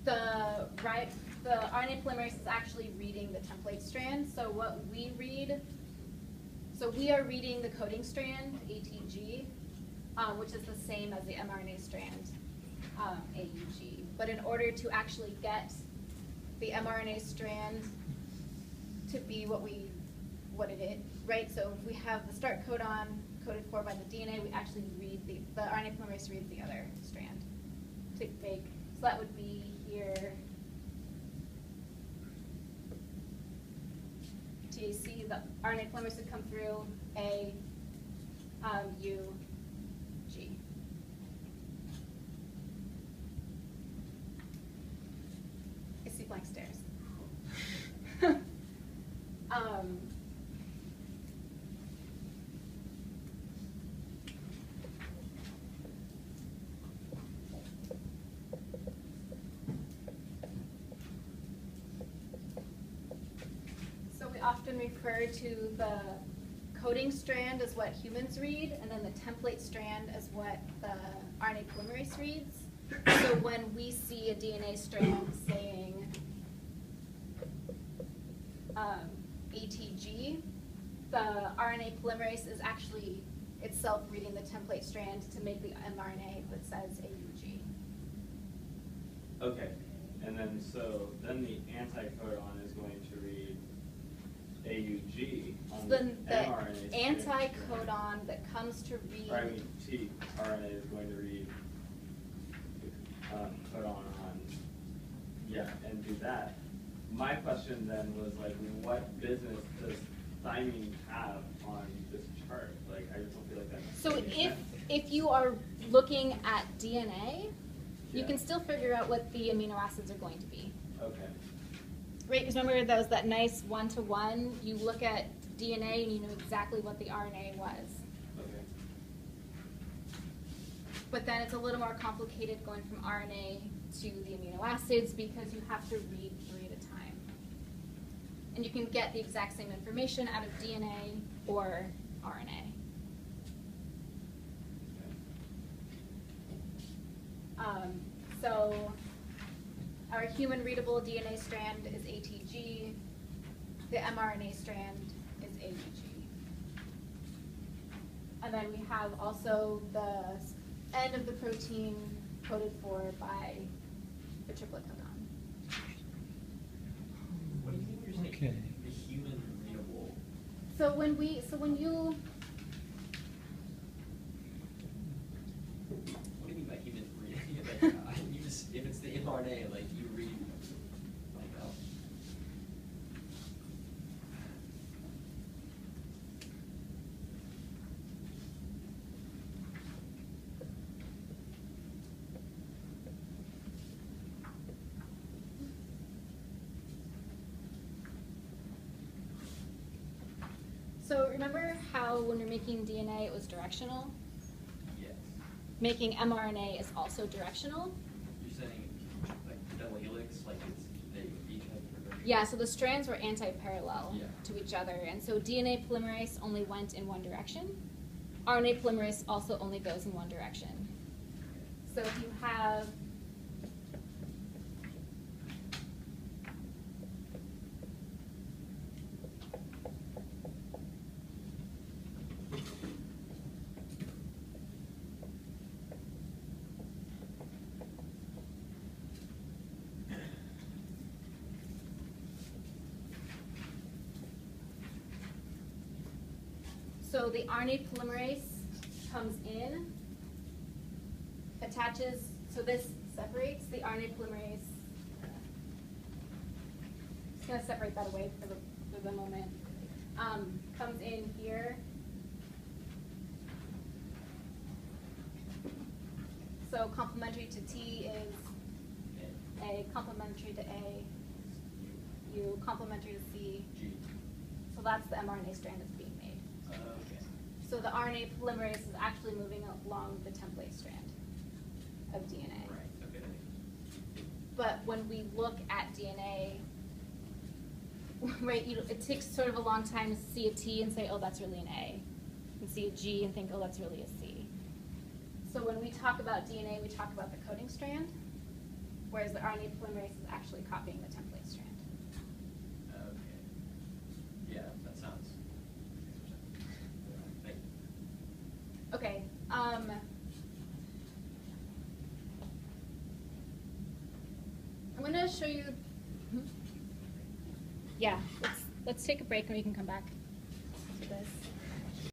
The RNA polymerase is actually reading the template strand. So what we read, so we are reading the coding strand, ATG, which is the same as the mRNA strand, AUG. But in order to actually get the mRNA strand to be what it is, right? So if we have the start codon coded for by the DNA, we actually read the RNA polymerase reads the other strand to make. So that would be here. TAC, the RNA polymerase would come through A, U, G. I see blank stares. So we often refer to the coding strand as what humans read, and then the template strand as what the RNA polymerase reads. So when we see a DNA strand saying ATG, the RNA polymerase is actually itself reading the template strand to make the mRNA that says AUG. Okay, and then then the anticodon is going to read AUG on the mRNA. The anticodon that comes to read. Or I mean, tRNA is going to read codon on, and do that. My question then was like, what business does thymine have on this chart? Like, I just don't feel like that. So if you are looking at DNA, you can still figure out what the amino acids are going to be. Okay. Right, because remember that nice one-to-one, you look at DNA and you know exactly what the RNA was. Okay. But then it's a little more complicated going from RNA to the amino acids because you have to read 3 at a time. And you can get the exact same information out of DNA or RNA. So our human readable DNA strand is ATG, the mRNA strand is AUG. And then we have also the end of the protein coded for by the triplet codon. What do you mean when you're saying the human readable? So when you What do you mean by human readable? Like, you just, if it's the mRNA, like you read like that. So remember how when you're making DNA it was directional? Yes. Making mRNA is also directional? You're saying like double helix, like they each have progression? Yeah, so the strands were anti-parallel Yeah. to each other, and so DNA polymerase only went in one direction. RNA polymerase also only goes in one direction. So if you have So the RNA polymerase comes in, attaches, so this separates the RNA polymerase. Just going to separate that away for the moment. Comes in here. So complementary to T is A, complementary to A, U, complementary to C. G. So that's the mRNA strand that's being made. Okay. So the RNA polymerase is actually moving along the template strand of DNA. Right, okay. But when we look at DNA, right, it takes sort of a long time to see a T and say, oh, that's really an A. And see a G and think, oh, that's really a C. So when we talk about DNA, we talk about the coding strand, whereas the RNA polymerase is actually copying the template strand. Okay. Yeah, that sounds. Thank you. Okay. I'm going to show you. Yeah, let's take a break and we can come back to this.